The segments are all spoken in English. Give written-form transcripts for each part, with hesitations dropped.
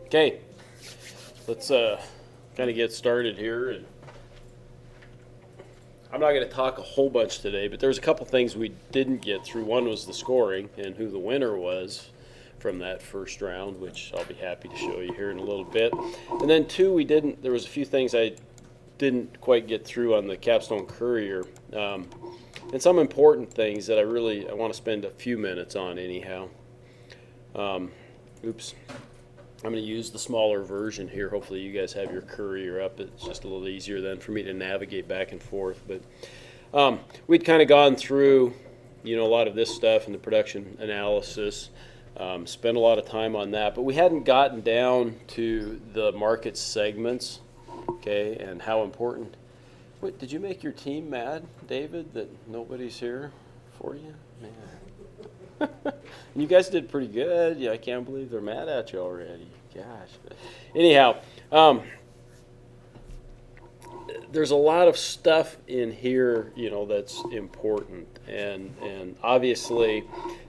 Okay, let's kind of get started here. And I'm not going to talk a whole bunch today, but there's a couple things we didn't get through. One was the scoring and who the winner was from that first round, which I'll be happy to show you here in a little bit. And then two, there was a few things I didn't quite get through on the Capstone Courier. And some important things that I want to spend a few minutes on anyhow. Oops. I'm going to use the smaller version here. Hopefully you guys have your Courier up. It's just a little easier then for me to navigate back and forth. But we'd kind of gone through, a lot of this stuff in the production analysis. Spent a lot of time on that. But we hadn't gotten down to the market segments, okay, and how important. Wait, did you make your team mad, David, that nobody's here for you? Man. You guys did pretty good. Yeah, I can't believe they're mad at you already. Gosh. Anyhow, there's a lot of stuff in here, that's important. And obviously,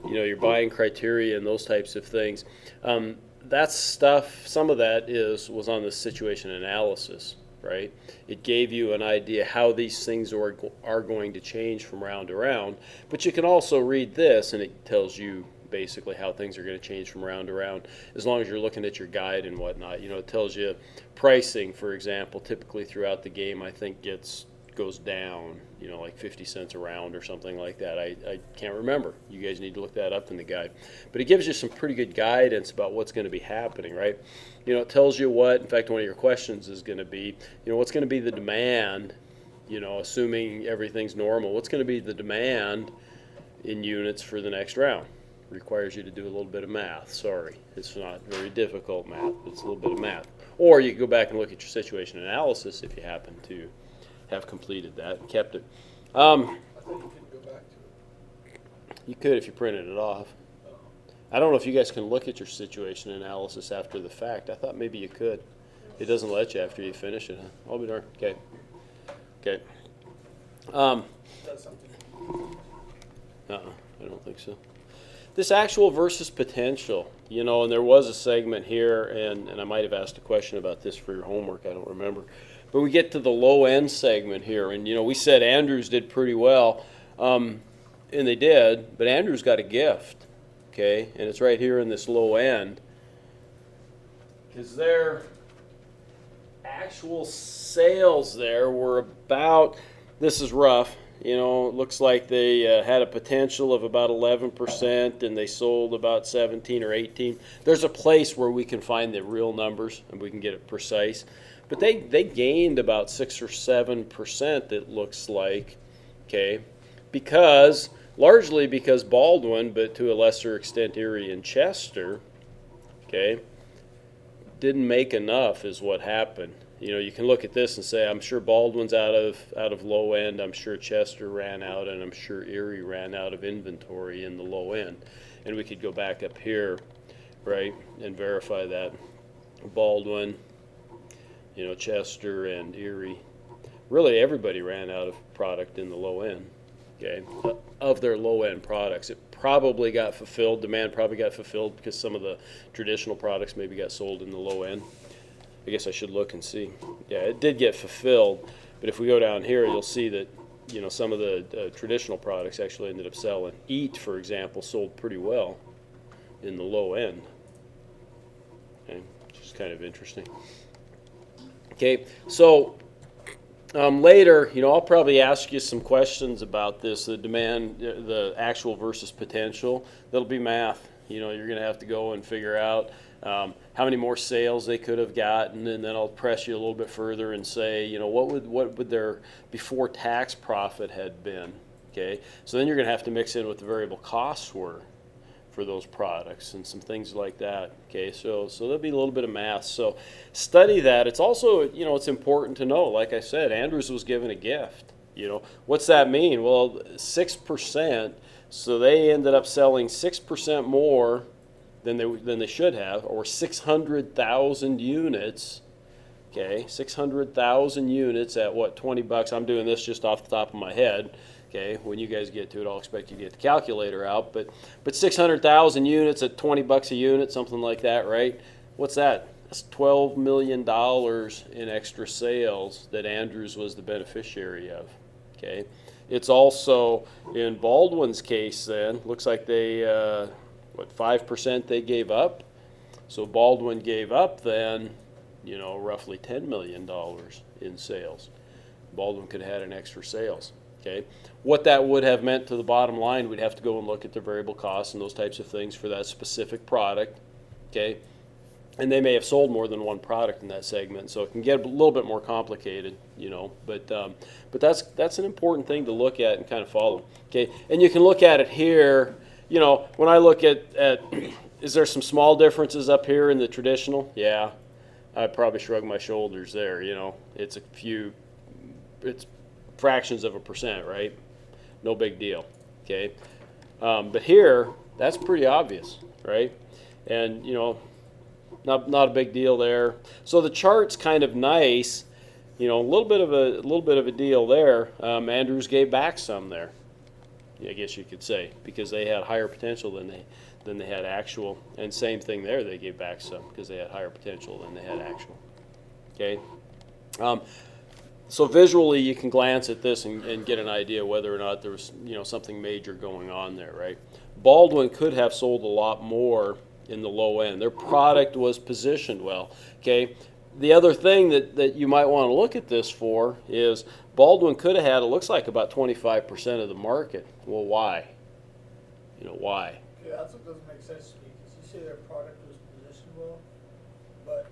your buying criteria and those types of things. That stuff, some of that was on the situation analysis. Right? It gave you an idea how these things are going to change from round to round. But you can also read this, and it tells you basically how things are going to change from round to round, as long as you're looking at your guide and whatnot. It tells you pricing, for example, typically throughout the game, I think goes down, like 50 cents a round or something like that. I can't remember. You guys need to look that up in the guide. But it gives you some pretty good guidance about what's going to be happening, right? It tells you in fact, one of your questions is going to be, what's going to be the demand, assuming everything's normal, what's going to be the demand in units for the next round? Requires you to do a little bit of math. Sorry, it's not very difficult math, but it's a little bit of math. Or you can go back and look at your situation analysis if you happen to have completed that and kept it. I thought you couldn't go back to it. You could if you printed it off. I don't know if you guys can look at your situation analysis after the fact. I thought maybe you could. It doesn't let you after you finish it, huh? I'll be darned. Okay. Does something? I don't think so. This actual versus potential, and there was a segment here, and I might have asked a question about this for your homework. I don't remember. But we get to the low end segment here, and we said Andrews did pretty well, and they did, but Andrews got a gift, okay, and it's right here in this low end, because their actual sales there were about, this is rough, it looks like they had a potential of about 11%, and they sold about 17 or 18. There's a place where we can find the real numbers, and we can get it precise. But they gained about 6 or 7%, it looks like, okay, largely because Baldwin, but to a lesser extent Erie and Chester, okay, didn't make enough is what happened. You can look at this and say, I'm sure Baldwin's out of low end, I'm sure Chester ran out, and I'm sure Erie ran out of inventory in the low end. And we could go back up here, right, and verify that. Baldwin, Chester and Erie, really everybody ran out of product in the low end, okay, of their low end products. It probably got fulfilled, demand probably got fulfilled because some of the traditional products maybe got sold in the low end. I guess I should look and see. Yeah, it did get fulfilled, but if we go down here, you'll see that, some of the traditional products actually ended up selling. Eat, for example, sold pretty well in the low end, okay, which is kind of interesting. Okay, so later, I'll probably ask you some questions about this, the demand, the actual versus potential. That'll be math. You're going to have to go and figure out how many more sales they could have gotten, and then I'll press you a little bit further and say, what would their before tax profit had been? Okay, so then you're going to have to mix in what the variable costs were for those products and some things like that. Okay, so there'll be a little bit of math. So study that. It's also, it's important to know, like I said, Andrews was given a gift. What's that mean? Well, 6%, so they ended up selling 6% more than they should have, or 600,000 units. Okay, 600,000 units at what, $20? I'm doing this just off the top of my head. Okay, when you guys get to it, I'll expect you to get the calculator out. But 600,000 units at $20 a unit, something like that, right? What's that? That's $12 million in extra sales that Andrews was the beneficiary of. Okay, it's also in Baldwin's case. Then looks like they 5% they gave up. So Baldwin gave up then, roughly $10 million in sales. Baldwin could have had an extra sales. Okay, what that would have meant to the bottom line, we'd have to go and look at the variable costs and those types of things for that specific product. Okay, and they may have sold more than one product in that segment, so it can get a little bit more complicated, But that's an important thing to look at and kind of follow. Okay, and you can look at it here. When I look at is there some small differences up here in the traditional? Yeah, I'd probably shrug my shoulders there. It's it's fractions of a percent, right? No big deal. Okay, but here that's pretty obvious, right? And not a big deal there. So the chart's kind of nice. A little bit of a deal there. Andrews gave back some there, I guess you could say, because they had higher potential than they had actual. And same thing there, they gave back some because they had higher potential than they had actual. Okay. So visually, you can glance at this and get an idea whether or not there was something major going on there, right? Baldwin could have sold a lot more in the low end. Their product was positioned well. Okay. The other thing that you might want to look at this for is Baldwin could have had, it looks like, about 25% of the market. Well, why? Why? Yeah, that's what doesn't make sense to me, because you say their product was positioned well, but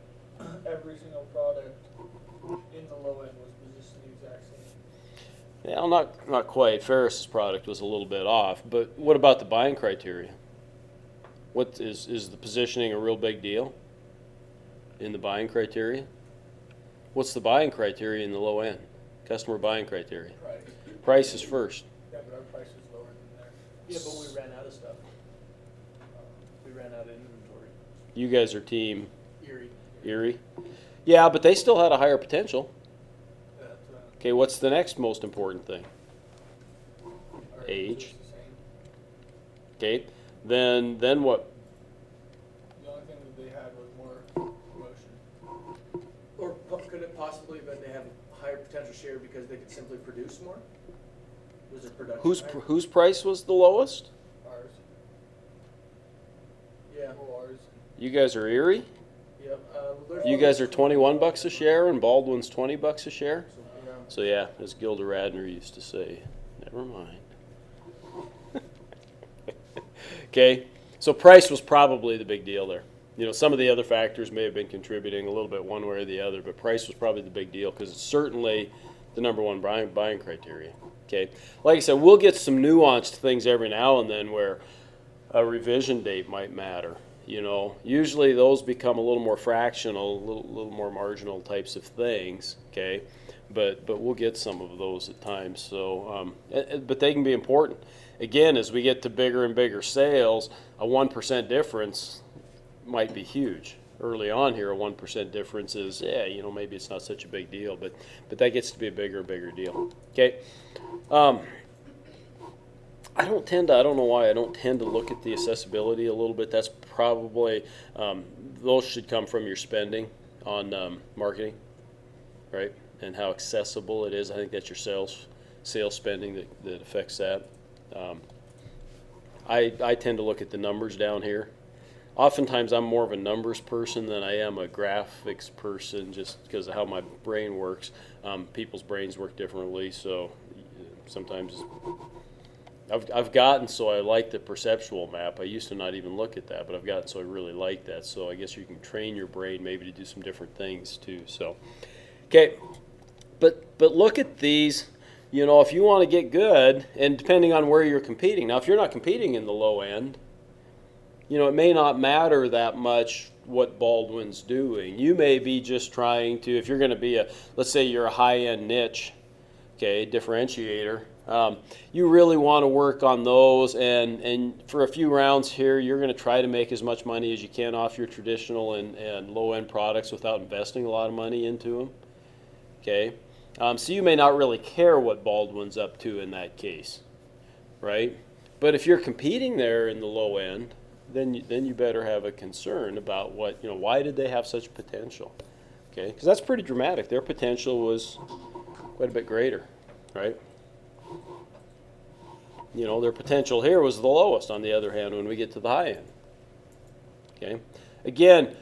every single product in the low end was positioned the exact same. Well, not quite. Ferris's product was a little bit off, but what about the buying criteria? What is the positioning a real big deal in the buying criteria? What's the buying criteria in the low end? Customer buying criteria. Price is first. Yeah, but our price is lower than theirs. Yeah, but we ran out of stuff. We ran out of inventory. You guys are team Erie. Yeah, but they still had a higher potential. That, Okay, what's the next most important thing? our Age. is the same. Okay, then what? The only thing that they had was more promotion. Or could it possibly have been they have a higher potential share because they could simply produce more? Was their production higher? Whose price was the lowest? Ours. Yeah. Well, ours. You guys are Erie. Yep. You guys are $21 a share, and Baldwin's $20 a share. Yeah. So yeah, as Gilda Radner used to say, never mind. Okay, so price was probably the big deal there. Some of the other factors may have been contributing a little bit one way or the other, but price was probably the big deal because it's certainly the number one buying criteria. Okay, like I said, we'll get some nuanced things every now and then where a revision date might matter. Usually those become a little more fractional, a little more marginal types of things. Okay, but we'll get some of those at times. So, but they can be important. Again, as we get to bigger and bigger sales, a 1% difference might be huge. Early on here, a 1% difference is, maybe it's not such a big deal, but that gets to be a bigger and bigger deal. Okay. I don't know why, I don't tend to look at the accessibility a little bit. That's probably, those should come from your spending on marketing, right? And how accessible it is. I think that's your sales spending that affects that. I tend to look at the numbers down here. Oftentimes I'm more of a numbers person than I am a graphics person, just because of how my brain works. People's brains work differently, so sometimes I've gotten so I like the perceptual map. I used to not even look at that, but I've gotten so I really like that. So I guess you can train your brain maybe to do some different things too. So, okay, but look at these. If you want to get good, and depending on where you're competing. Now, if you're not competing in the low end, it may not matter that much what Baldwin's doing. You may be just trying to, if you're going to be let's say you're a high-end niche, okay, differentiator, you really want to work on those, and for a few rounds here, you're going to try to make as much money as you can off your traditional and low-end products without investing a lot of money into them, okay? So you may not really care what Baldwin's up to in that case, right? But if you're competing there in the low end, then you better have a concern about why did they have such potential? Okay, because that's pretty dramatic. Their potential was quite a bit greater, right? Their potential here was the lowest, on the other hand, when we get to the high end. Okay, again,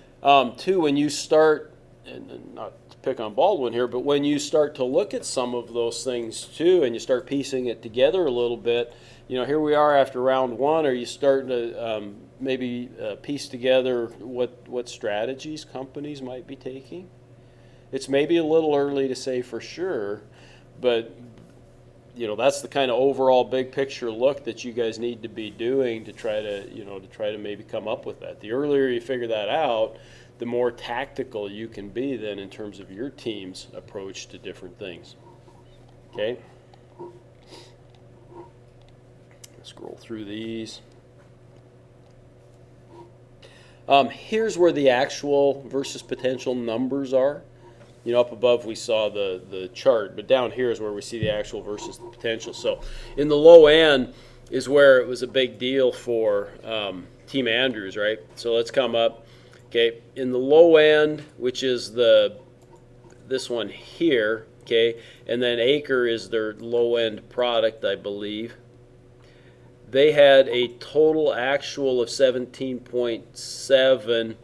too, when you start, and not to pick on Baldwin here, but when you start to look at some of those things too, and you start piecing it together a little bit, here we are after round one. Are you starting to maybe piece together what strategies companies might be taking? It's maybe a little early to say for sure, but that's the kind of overall big picture look that you guys need to be doing to try to maybe come up with that. The earlier you figure that out, the more tactical you can be then in terms of your team's approach to different things. Okay? Scroll through these. Here's where the actual versus potential numbers are. Up above we saw the chart, but down here is where we see the actual versus the potential. So in the low end is where it was a big deal for Team Andrews, right? So let's come up. Okay, in the low end, which is this one here, okay, and then Acre is their low end product, I believe. They had a total actual of 17.7.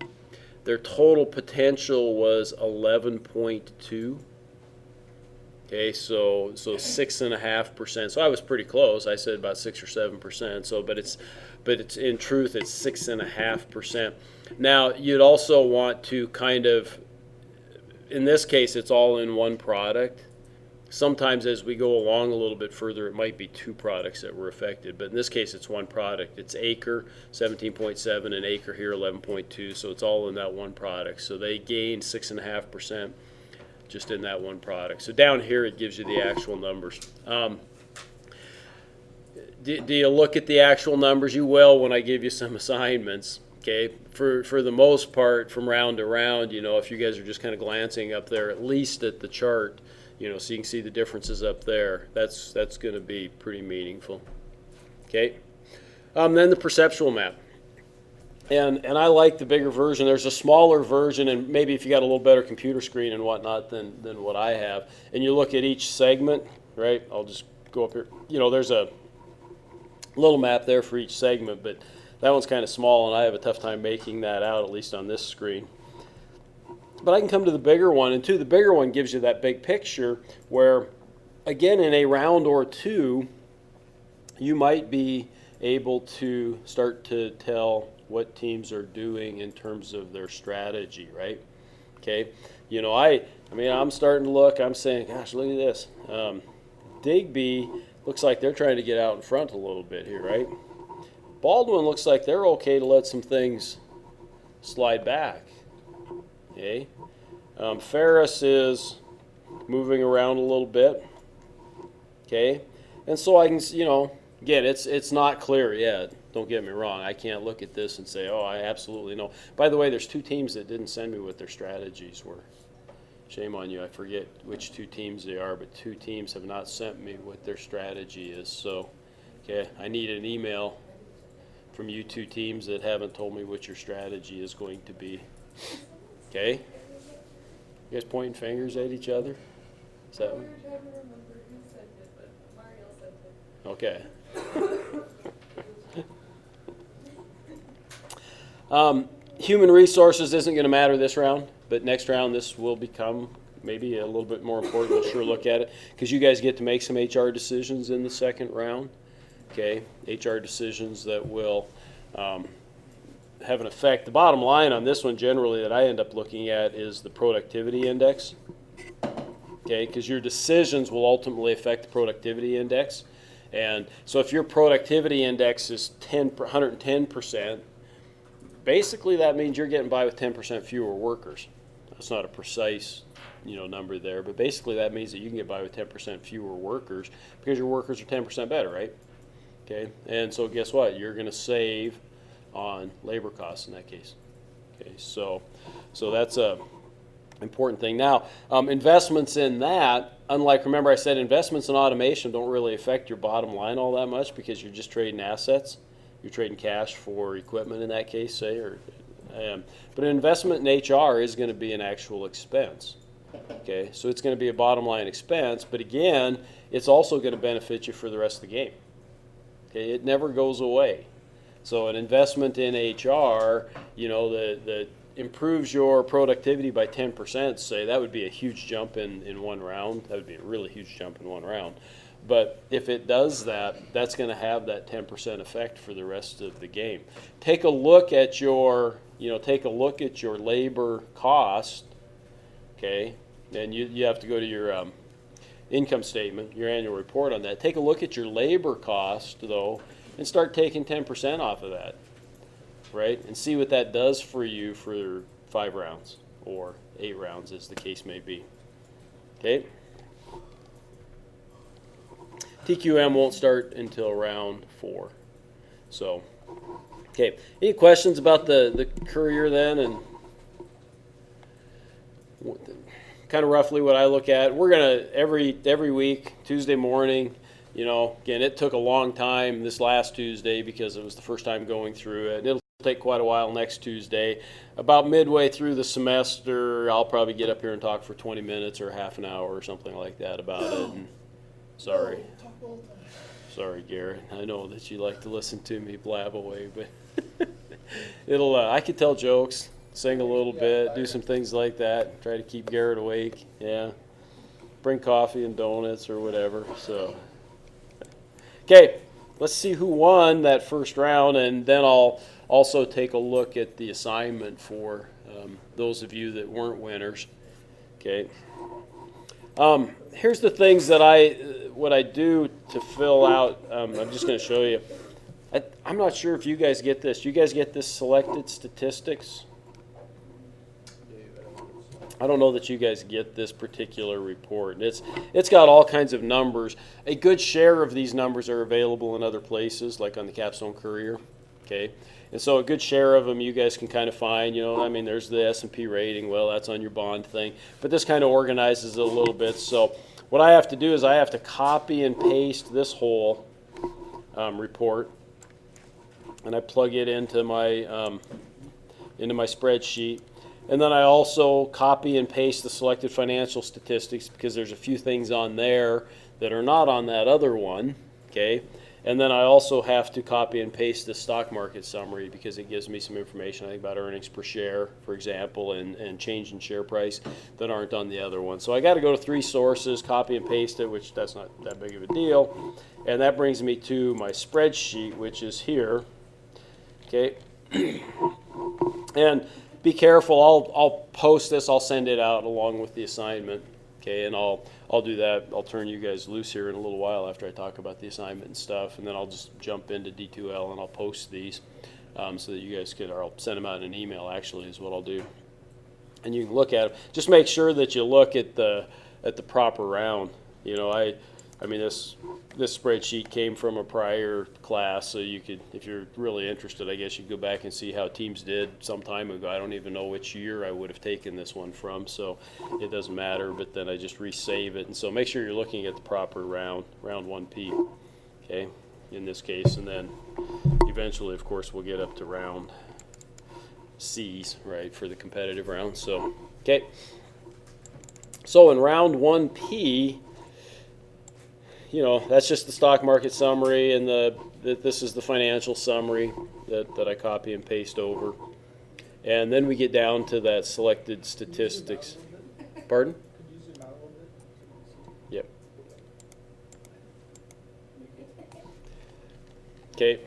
Their total potential was 11.2. Okay, so 6.5%. So I was pretty close. I said about 6 or 7%. So, but it's in truth it's 6.5%. Now you'd also want to kind of, in this case, it's all in one product. Sometimes as we go along a little bit further, it might be two products that were affected. But in this case, it's one product. It's Acre, 17.7, and Acre here, 11.2. So it's all in that one product. So they gained 6.5% just in that one product. So down here, it gives you the actual numbers. Do you look at the actual numbers? You will when I give you some assignments. Okay, for the most part, from round to round, if you guys are just kind of glancing up there, at least at the chart, so you can see the differences up there. That's going to be pretty meaningful. Okay, then the perceptual map, and I like the bigger version. There's a smaller version, and maybe if you got a little better computer screen and whatnot than what I have, and you look at each segment, right? I'll just go up here. There's a little map there for each segment, but that one's kind of small, and I have a tough time making that out, at least on this screen. But I can come to the bigger one, and the bigger one gives you that big picture where, again, in a round or two, you might be able to start to tell what teams are doing in terms of their strategy, right? Okay, I'm starting to look, I'm saying, gosh, look at this. Digby looks like they're trying to get out in front a little bit here, right? Baldwin looks like they're okay to let some things slide back. Okay, Ferris is moving around a little bit. Okay, and so I can, again, it's not clear yet. Don't get me wrong. I can't look at this and say, oh, I absolutely know. By the way, there's two teams that didn't send me what their strategies were. Shame on you. I forget which two teams they are, but two teams have not sent me what their strategy is. So, okay, I need an email from you two teams that haven't told me what your strategy is going to be. Okay? You guys pointing fingers at each other? Is that We were trying to remember who sent it, but Mario sent it. Okay. Human resources isn't going to matter this round, but next round this will become maybe a little bit more important. We'll sure look at it because you guys get to make some HR decisions in the second round. Okay, HR decisions that will have an effect. The bottom line on this one generally that I end up looking at is the productivity index. Okay, because your decisions will ultimately affect the productivity index. And so if your productivity index is 110%, basically that means you're getting by with 10% fewer workers. That's not a precise number there, but basically that means that you can get by with 10% fewer workers because your workers are 10% better, right? Okay, and so guess what? You're going to save on labor costs in that case. Okay, so that's a important thing. Now, investments in that, unlike, remember I said investments in automation don't really affect your bottom line all that much because you're just trading assets. You're trading cash for equipment in that case, say, but an investment in HR is going to be an actual expense. Okay, so it's going to be a bottom line expense, but again, it's also going to benefit you for the rest of the game. Okay, it never goes away. So an investment in HR, that improves your productivity by 10%, say, that would be a huge jump in one round. That would be a really huge jump in one round. But if it does that, that's going to have that 10% effect for the rest of the game. Take a look at your, labor cost, okay? And you have to go to your income statement, your annual report on that. Take a look at your labor cost, though, and start taking 10% off of that, right? And see what that does for you for 5 rounds or 8 rounds, as the case may be. Okay? TQM won't start until round 4. So, okay. Any questions about the courier then, and kind of roughly what I look at? We're gonna every week, Tuesday morning. Again, it took a long time this last Tuesday because it was the first time going through it. It'll take quite a while next Tuesday. About midway through the semester, I'll probably get up here and talk for 20 minutes or half an hour or something like that about it. And sorry, Garrett. I know that you like to listen to me blab away, but it'll. I could tell jokes, sing a little bit, do some things like that. Try to keep Garrett awake. Yeah, bring coffee and donuts or whatever. So, okay, let's see who won that first round, and then I'll also take a look at the assignment for those of you that weren't winners. Okay. Here's the things that what I do to fill out. I'm just going to show you. I'm not sure if you guys get this. You guys get this selected statistics? I don't know that you guys get this particular report. It's got all kinds of numbers. A good share of these numbers are available in other places, like on the Capstone Courier. Okay, and so a good share of them you guys can kind of find. There's the S&P rating. Well, that's on your bond thing, but this kind of organizes it a little bit. So what I have to do is I have to copy and paste this whole report, and I plug it into my spreadsheet. And then I also copy and paste the selected financial statistics because there's a few things on there that are not on that other one, okay? And then I also have to copy and paste the stock market summary because it gives me some information, I think, about earnings per share, for example, and change in share price that aren't on the other one. So I got to go to 3 sources, copy and paste it, which that's not that big of a deal. And that brings me to my spreadsheet, which is here, okay? And be careful, I'll post this, I'll send it out along with the assignment, okay, and I'll do that. I'll turn you guys loose here in a little while after I talk about the assignment and stuff, and then I'll just jump into D2L and I'll post these so that you guys or I'll send them out in an email actually is what I'll do. And you can look at them. Just make sure that you look at the proper round. This spreadsheet came from a prior class, so you could, if you're really interested, I guess you could go back and see how teams did some time ago. I don't even know which year I would have taken this one from, so it doesn't matter, but then I just resave it. And so make sure you're looking at the proper round 1P, okay, in this case. And then eventually, of course, we'll get up to round C's, right, for the competitive round. So, okay. So in round 1P, that's just the stock market summary, and this is the financial summary that I copy and paste over. And then we get down to that selected statistics. Pardon? Could you zoom out a little bit? Yep. Okay.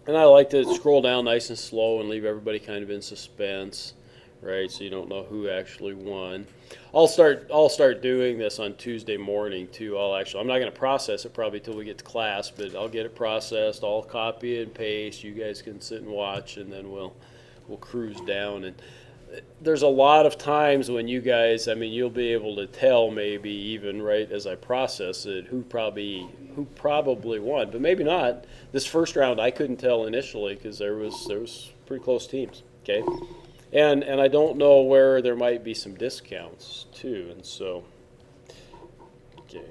And I like to scroll down nice and slow and leave everybody kind of in suspense, right? So you don't know who actually won. I'll start doing this on Tuesday morning too. I'm not going to process it probably till we get to class, but I'll get it processed. I'll copy and paste. You guys can sit and watch, and then we'll cruise down. And there's a lot of times when you guys, you'll be able to tell maybe even right as I process it who probably won, but maybe not. This first round I couldn't tell initially because there was pretty close teams. Okay. And I don't know where there might be some discounts too, and so, okay.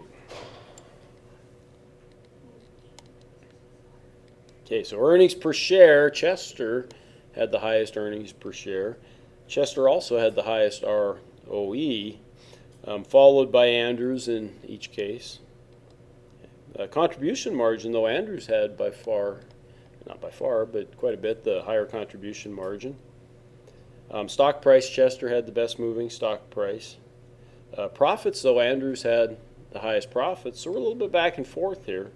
Okay, so earnings per share, Chester had the highest earnings per share. Chester also had the highest ROE, followed by Andrews in each case. Contribution margin, though, Andrews had by far, not by far, but quite a bit, the higher contribution margin. Stock price, Chester had the best moving stock price. Profits, though, Andrews had the highest profits, so we're a little bit back and forth here.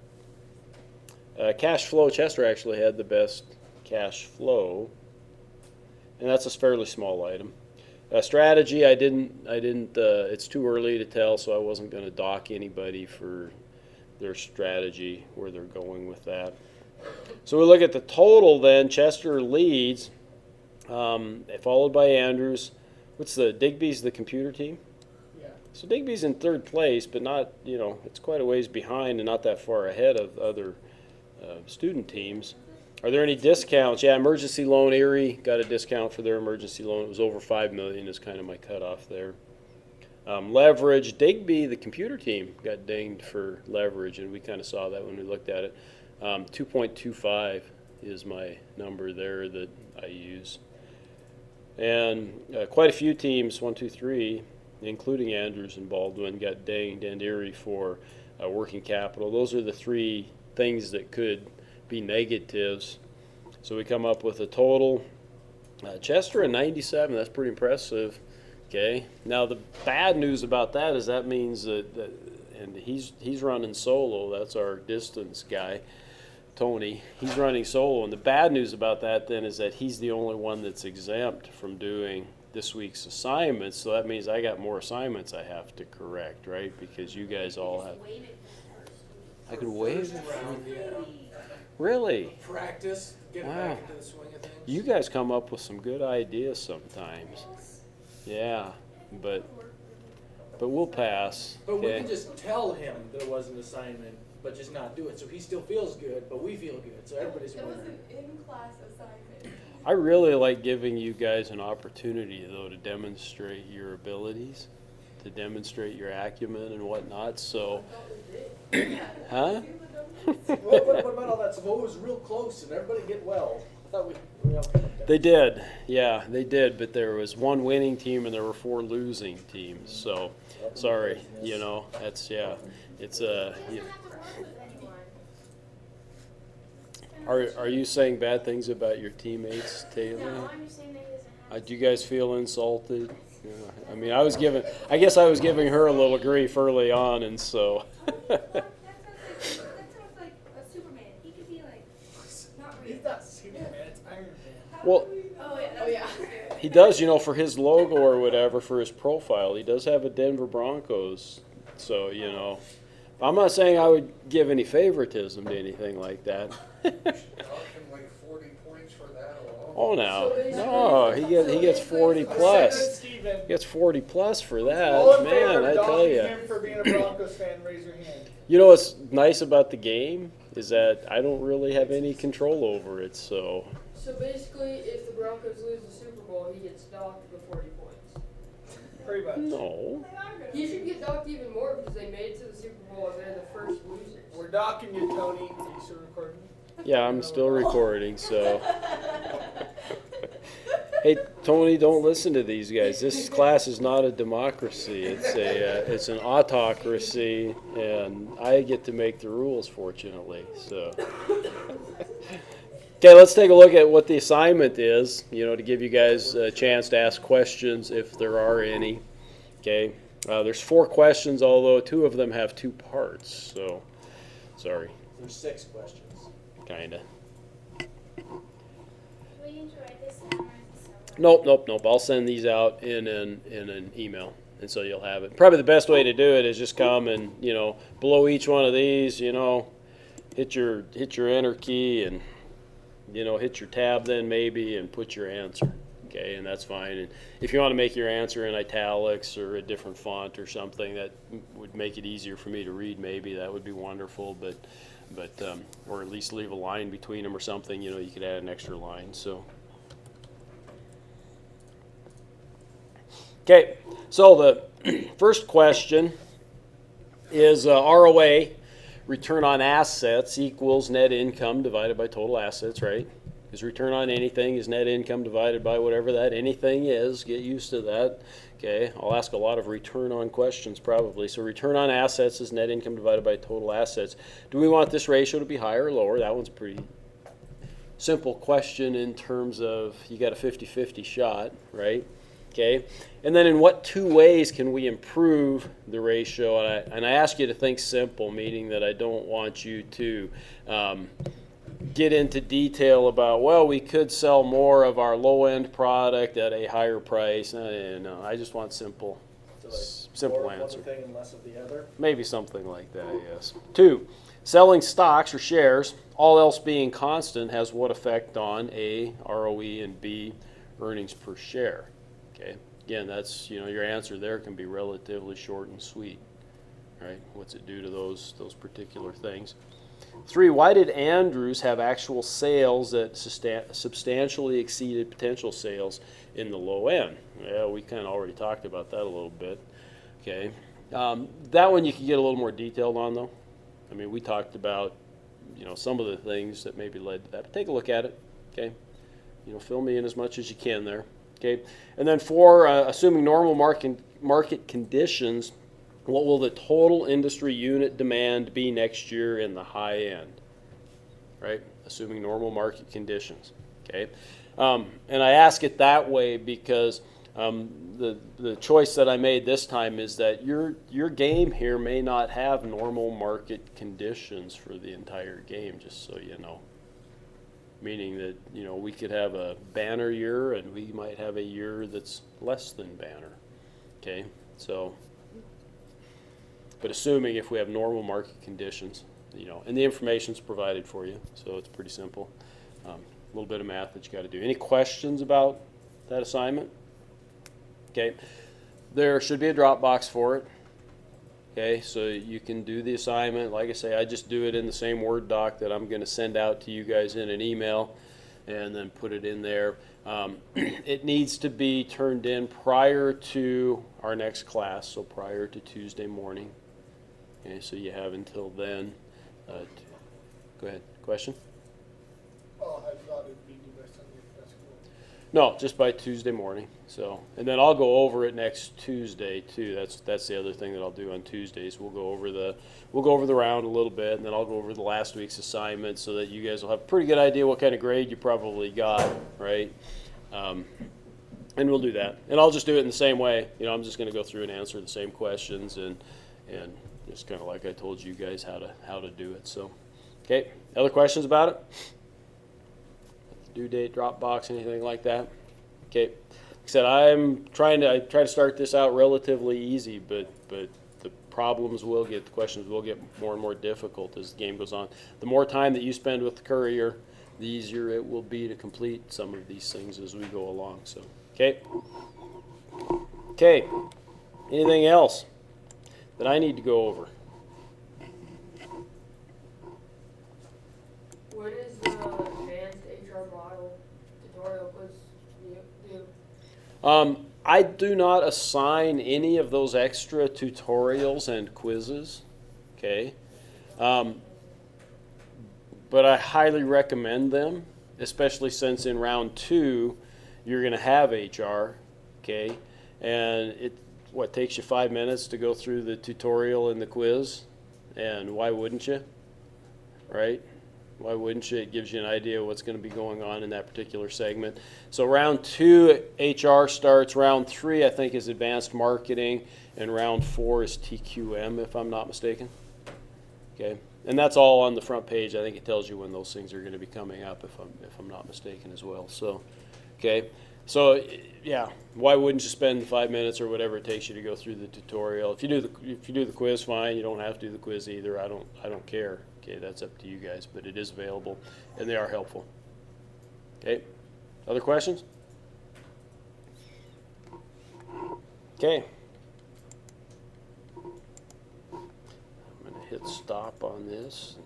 Cash flow, Chester actually had the best cash flow, and that's a fairly small item. Strategy, I didn't. It's too early to tell, so I wasn't going to dock anybody for their strategy, where they're going with that. So we look at the total then. Chester leads, followed by Andrews. What's the Digby's the computer team? Yeah. So Digby's in third place, but not, it's quite a ways behind and not that far ahead of other student teams. Are there any discounts? Yeah, emergency loan, Erie got a discount for their emergency loan. It was over $5 million is kind of my cutoff there. Leverage, Digby, the computer team, got dinged for leverage, and we kind of saw that when we looked at it. 2.25 is my number there that I use. And quite a few teams, 1, 2, 3, including Andrews and Baldwin, got dinged, and Erie for working capital. Those are the three things that could be negatives. So we come up with a total. Chester a 97, that's pretty impressive. Okay. Now the bad news about that is that means that and he's running solo. That's our distance guy, Tony. He's running solo, and the bad news about that then is that he's the only one that's exempt from doing this week's assignments. So that means I got more assignments I have to correct, right? Because you guys all have. I could waive it. Really? Practice, get it back into the swing of things. You guys come up with some good ideas sometimes. Yeah, but we'll pass. But we Okay. can just tell him there was an assignment, but just not do it. So he still feels good, but we feel good. So everybody's a It was winner. an in-class assignment. I really like giving you guys an opportunity, though, to demonstrate your abilities, to demonstrate your acumen and whatnot. So, huh? What about all that? So it was real close and everybody get well. I thought we all came up there. They did, yeah, they did. But there was one winning team and there were 4 losing teams. So, sorry, that's it's Are you saying bad things about your teammates, Taylor? No, I'm just saying that he doesn't have. Do you guys feel insulted? Yeah. I mean, I guess I was giving her a little grief early on, and so. That sounds like a Superman. He could be like, not real. He's not Superman, it's Iron Man. Well, Oh yeah. he does, for his logo or whatever, for his profile, he does have a Denver Broncos. So, I'm not saying I would give any favoritism to anything like that. Like 40 points for that alone. Oh, no, he gets 40 plus. Steven. He gets 40 plus for All that, in favor man. I of tell docking you. him for being a Broncos fan, raise your hand. You know what's nice about the game is that I don't really have any control over it. So So basically, if the Broncos lose the Super Bowl, he gets docked for 40 points. Pretty much. no. He should get docked even more because they made it to the Super Bowl and they're the first losers. We're docking you, Tony. Are you still recording? Yeah, I'm still recording. So hey, Tony, don't listen to these guys. This class is not a democracy. It's an autocracy, and I get to make the rules, fortunately. So. Okay, let's take a look at what the assignment is, to give you guys a chance to ask questions if there are any. Okay, there's 4 questions, although 2 of them have 2 parts, so, sorry, There's 6 questions. kinda. Will you need to write this down or is this somewhere? Nope, I'll send these out in an email, and so you'll have it. Probably the best way to do it is just come and, below each one of these, hit your enter key and, hit your tab then maybe and put your answer. Okay, and that's fine. And if you want to make your answer in italics or a different font or something that would make it easier for me to read, maybe that would be wonderful. But or at least leave a line between them or something. You could add an extra line. So Okay, so the first question is ROA, return on assets, equals net income divided by total assets, right? Because return on anything is net income divided by whatever that anything is. Get used to that. Okay, I'll ask a lot of return on questions probably. So return on assets is net income divided by total assets. Do we want this ratio to be higher or lower? That one's pretty simple question in terms of you got a 50-50 shot, right? Okay, and then in what two ways can we improve the ratio? And I ask you to think simple, meaning that I don't want you to get into detail about, well, we could sell more of our low-end product at a higher price. No, I just want simple, So like simple more of answer. one thing and less of the other. Maybe something like that, yes. 2, selling stocks or shares, all else being constant, has what effect on A, ROE, and B, earnings per share? Okay, again, that's, your answer there can be relatively short and sweet, right? What's it do to those particular things? 3, why did Andrews have actual sales that substantially exceeded potential sales in the low end? Yeah, we kind of already talked about that a little bit. Okay, that one you can get a little more detailed on, though. I mean, we talked about, some of the things that maybe led to that. But take a look at it, okay? Fill me in as much as you can there, okay? And then 4, assuming normal market conditions, what will the total industry unit demand be next year in the high end, right? Assuming normal market conditions, okay? And I ask it that way because the choice that I made this time is that your game here may not have normal market conditions for the entire game, just so you know. Meaning that, we could have a banner year and we might have a year that's less than banner, okay? So, but assuming if we have normal market conditions, and the information's provided for you, so it's pretty simple. A little bit of math that you got to do. Any questions about that assignment? Okay, there should be a Dropbox for it. Okay, so you can do the assignment. Like I say, I just do it in the same Word doc that I'm going to send out to you guys in an email and then put it in there. It needs to be turned in prior to our next class, so prior to Tuesday morning. Okay, so you have until then. Go ahead. Question? Oh, I thought it'd be due by Sunday, if that's cool. No, just by Tuesday morning. So, and then I'll go over it next Tuesday too. That's the other thing that I'll do on Tuesdays. We'll go over the round a little bit, and then I'll go over the last week's assignment so that you guys will have a pretty good idea what kind of grade you probably got, right? And we'll do that. And I'll just do it in the same way. I'm just going to go through and answer the same questions and just kind of like I told you guys how to do it. So, okay. Other questions about it? Due date, Dropbox, anything like that? Okay. Like I said, I try to start this out relatively easy, but the questions will get more and more difficult as the game goes on. The more time that you spend with the courier, the easier it will be to complete some of these things as we go along. So, okay. Okay. Anything else that I need to go over? What is the advanced HR model tutorial quiz do? I do not assign any of those extra tutorials and quizzes, okay? But I highly recommend them, especially since in round 2 you're going to have HR, okay? And it takes you 5 minutes to go through the tutorial and the quiz, and why wouldn't you, right? Why wouldn't you? It gives you an idea of what's going to be going on in that particular segment. So round 2, HR starts. Round 3, I think, is advanced marketing, and round 4 is TQM, if I'm not mistaken. Okay, and that's all on the front page. I think it tells you when those things are going to be coming up, if I'm not mistaken as well. So, okay, so yeah, why wouldn't you spend the 5 minutes or whatever it takes you to go through the tutorial? If you do the quiz, fine. You don't have to do the quiz either. I don't care. Okay, that's up to you guys, but it is available, and they are helpful. Okay, other questions? Okay. I'm going to hit stop on this.